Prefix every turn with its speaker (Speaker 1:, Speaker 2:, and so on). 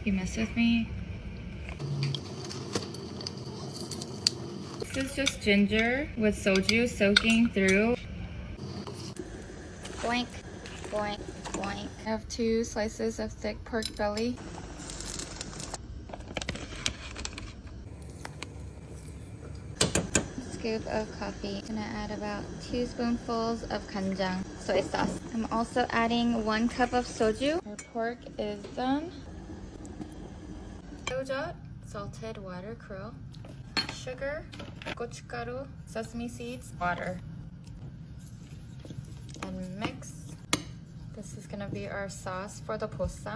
Speaker 1: You mess with me. This is just ginger with soju soaking through.
Speaker 2: Boink, boink, boink.
Speaker 1: I have 2 slices of thick pork belly.
Speaker 2: Scoop of coffee. I'm gonna add about 2 spoonfuls of kanjang, soy sauce. I'm also adding 1 cup of soju.
Speaker 1: Our pork is done. Sojot, salted water krill, sugar, gochugaru, sesame seeds, water. And mix. This is gonna be our sauce for the bossam.